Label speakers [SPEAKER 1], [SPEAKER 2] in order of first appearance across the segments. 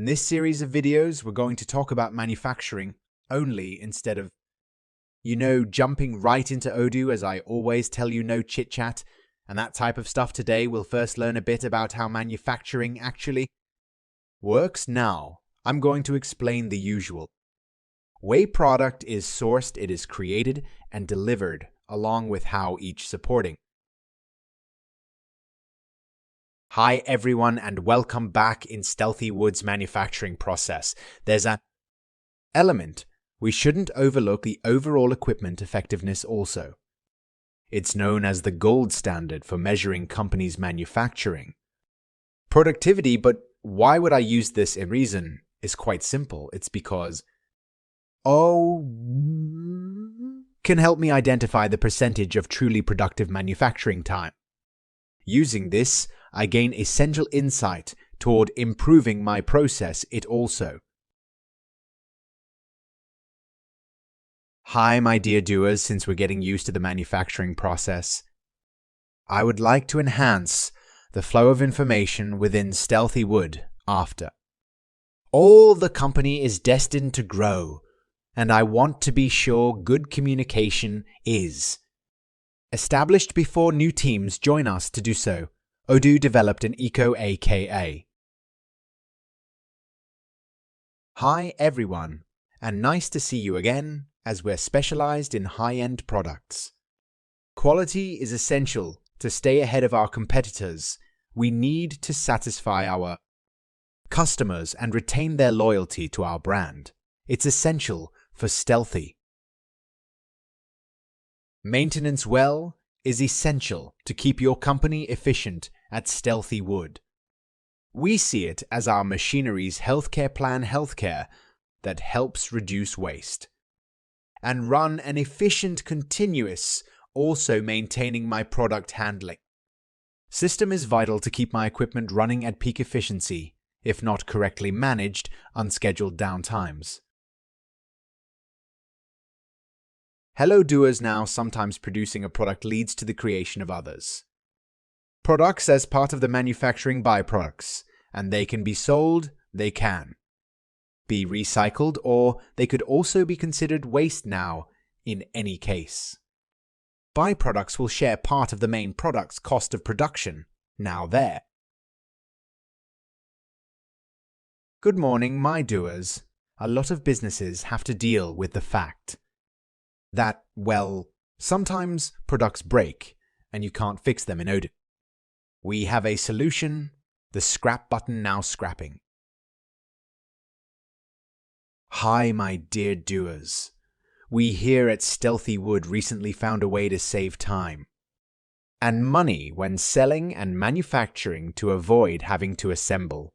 [SPEAKER 1] this series of videos, we're going to talk about manufacturing only instead of, jumping right into ODOO as I always tell you, no chit-chat and that type of stuff. Today, we'll first learn a bit about how manufacturing actually works. Now, I'm going to explain the usual. Way product is sourced, it is created and delivered, along with how each supporting. Hi everyone and welcome back in Stealthy Wood's manufacturing process. There's an element we shouldn't overlook: the overall equipment effectiveness also. It's known as the gold standard for measuring companies' manufacturing productivity, but why would I use this? A reason is quite simple. It's because can help me identify the percentage of truly productive manufacturing time. Using this, I gain essential insight toward improving my process. It also. Hi, my dear doers, since we're getting used to the manufacturing process, I would like to enhance the flow of information within Stealthy Wood after. All the company is destined to grow, and I want to be sure good communication is established before new teams join us to do so. ODOO developed an eco aka. Hi everyone, and nice to see you again, as we're specialized in high-end products. Quality is essential to stay ahead of our competitors. We need to satisfy our customers and retain their loyalty to our brand. It's essential for Stealthy. Maintenance well is essential to keep your company efficient at Stealthy Wood. We see it as our machinery's healthcare plan healthcare that helps reduce waste and run an efficient continuous, also maintaining my product handling system is vital to keep my equipment running at peak efficiency, if not correctly managed, unscheduled downtimes. Hello doers. Now, sometimes producing a product leads to the creation of others products as part of the manufacturing byproducts, and they can be sold, they can be recycled, or they could also be considered waste. Now, in any case, byproducts will share part of the main product's cost of production. Now there. Good morning, my doers. A lot of businesses have to deal with the fact that, sometimes products break and you can't fix them in ODOO. We have a solution: the scrap button. Now scrapping. Hi, my dear doers. We here at Stealthy Wood recently found a way to save time and money when selling and manufacturing to avoid having to assemble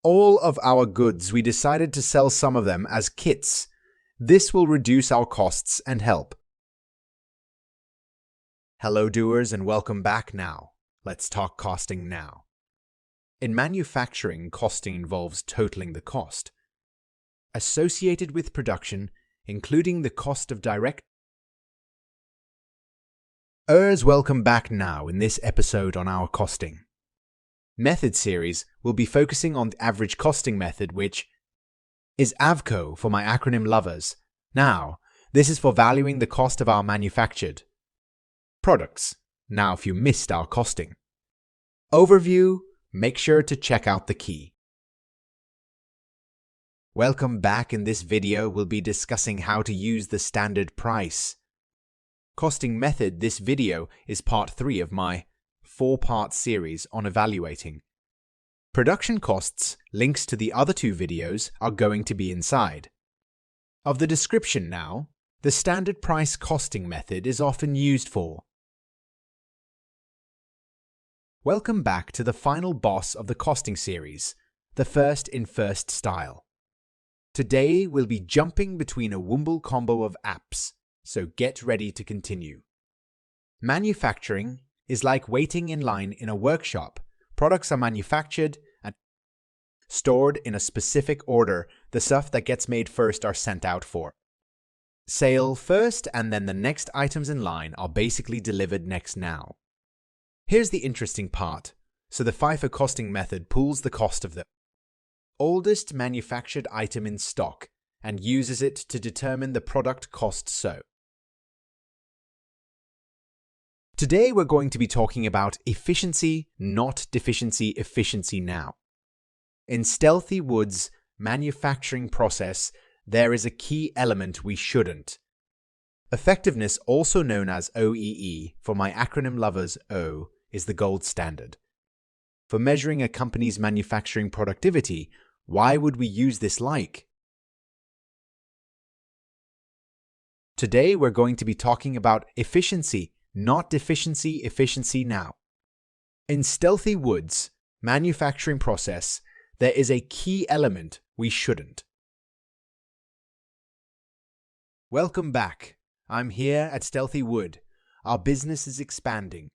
[SPEAKER 1] all of our goods. We decided to sell some of them as kits. This will reduce our costs and help. Hello doers and welcome back. Now, let's talk costing now. In manufacturing, costing involves totaling the cost associated with production, including the cost of direct. Welcome back. Now, in this episode on our costing method series, we'll be focusing on the average costing method, which is AVCO for my acronym lovers. Now, this is for valuing the cost of our manufactured products. Now, if you missed our costing overview, make sure to check out the key. Welcome back. In this video, we'll be discussing how to use the standard price costing method. This video is part 3 of my 4-part series on evaluating production costs. Links to the other 2 videos are going to be inside of the description. Now, the standard price costing method is often used for. Welcome back to the final boss of the costing series, the first in first style. Today, we'll be jumping between a womble combo of apps, so get ready to continue. Manufacturing is like waiting in line in a workshop. Products are manufactured and stored in a specific order. The stuff that gets made first are sent out for sale first, and then the next items in line are basically delivered next. Now, here's the interesting part. So the FIFO costing method pools the cost of the oldest manufactured item in stock and uses it to determine the product cost. Today we're going to be talking about efficiency, not deficiency, efficiency now. In Stealthy Wood's manufacturing process, there is a key element we shouldn't. Effectiveness, also known as OEE, for my acronym lovers, O, is the gold standard. For measuring a company's manufacturing productivity, why would we use this like? Today we're going to be talking about efficiency, not deficiency, efficiency now. In Stealthy Wood's manufacturing process, there is a key element we shouldn't. Welcome back. I'm here at Stealthy Wood. Our business is expanding,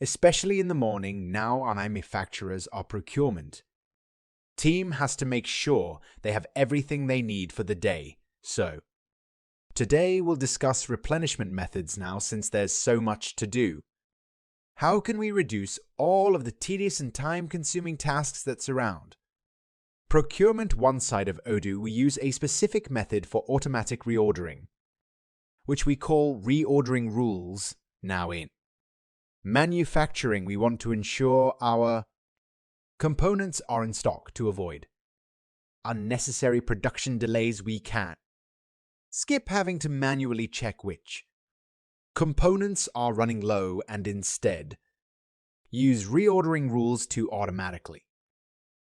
[SPEAKER 1] especially in the morning now our manufacturers are procurement. Team has to make sure they have everything they need for the day, so today we'll discuss replenishment methods now since there's so much to do. How can we reduce all of the tedious and time-consuming tasks that surround? Procurement one side of ODOO, we use a specific method for automatic reordering, which we call reordering rules. Now in manufacturing, we want to ensure our components are in stock to avoid unnecessary production delays. We can skip having to manually check which components are running low and instead use reordering rules to automatically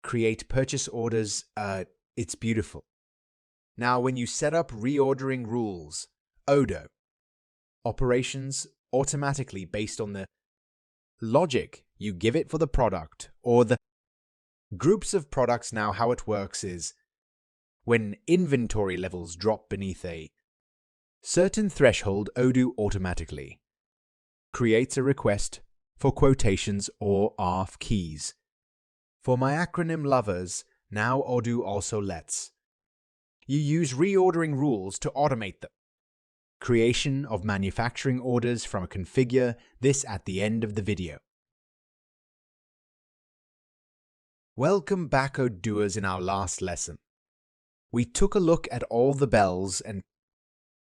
[SPEAKER 1] create purchase orders. It's beautiful. Now, when you set up reordering rules, ODOO operations automatically based on the logic you give it for the product or the groups of products. Now, how it works is when inventory levels drop beneath a certain threshold, ODOO automatically creates a request for quotations or ARF keys. For my acronym lovers, now ODOO also lets you use reordering rules to automate the creation of manufacturing orders from a configure. This at the end of the video. Welcome back, ODOers. In our last lesson, we took a look at all the bells and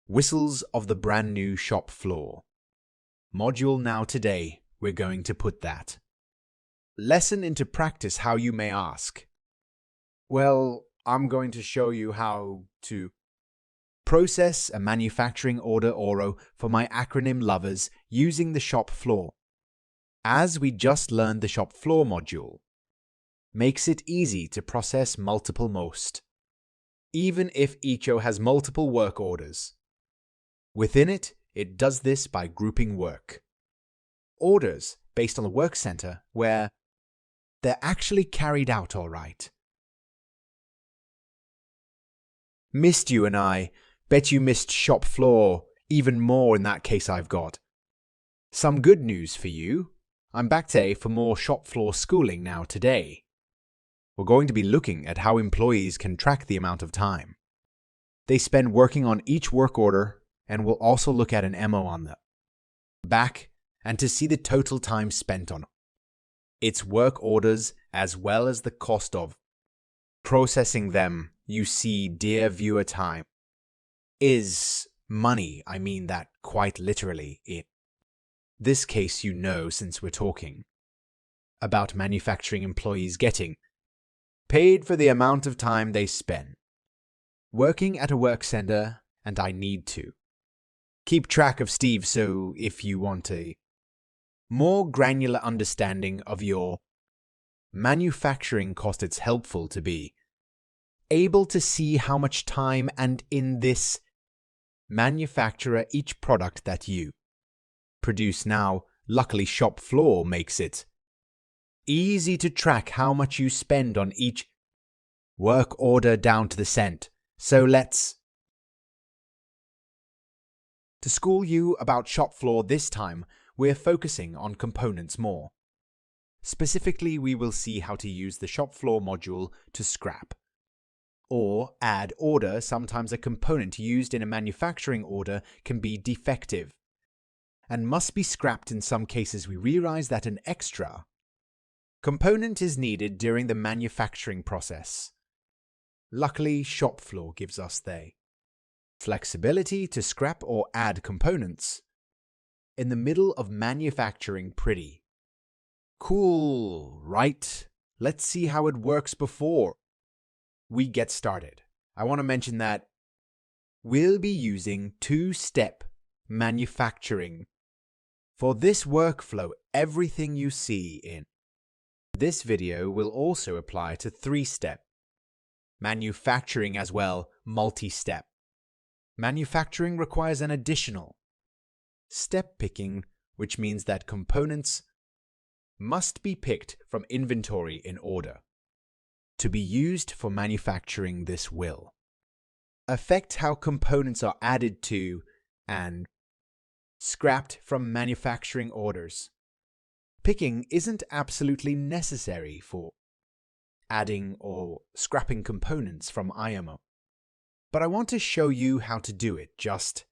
[SPEAKER 1] whistles of the brand new shop floor module. Now today, we're going to put that lesson into practice. How, you may ask? Well, I'm going to show you how to process a manufacturing order ODOO for my acronym lovers using the shop floor. As we just learned, the shop floor module makes it easy to process multiple most, even if each O has multiple work orders. Within it, it does this by grouping work orders based on the work center where they're actually carried out. All right. Missed you, and I bet you missed shop floor even more. In that case, I've got some good news for you. I'm back today for more shop floor schooling. Now today, we're going to be looking at how employees can track the amount of time they spend working on each work order, and we'll also look at an MO on the back and to see the total time spent on its work orders as well as the cost of processing them. You see, dear viewer, time is money. I mean that quite literally in this case, since we're talking about manufacturing employees getting paid for the amount of time they spend working at a work center, and I need to keep track of Steve. So if you want a more granular understanding of your manufacturing cost, it's helpful to be able to see how much time and in this manufacturer each product that you produce. Now, luckily, shop floor makes it easy to track how much you spend on each work order down to the cent. So let's to school you about shop floor. This time, we're focusing on components more. Specifically, we will see how to use the shop floor module to scrap or add order. Sometimes a component used in a manufacturing order can be defective and must be scrapped. In some cases, we realize that an extra Component is needed during the manufacturing process. Luckily, shop floor gives us the flexibility to scrap or add components in the middle of manufacturing. Pretty cool, right? Let's see how it works before we get started. I want to mention that we'll be using two-step manufacturing. For this workflow, everything you see in this video will also apply to three-step manufacturing as well, multi-step. Manufacturing requires an additional step picking, which means that components must be picked from inventory in order to be used for manufacturing. This will affect how components are added to and scrapped from manufacturing orders. Picking isn't absolutely necessary for adding or scrapping components from IMO, but I want to show you how to do it. Just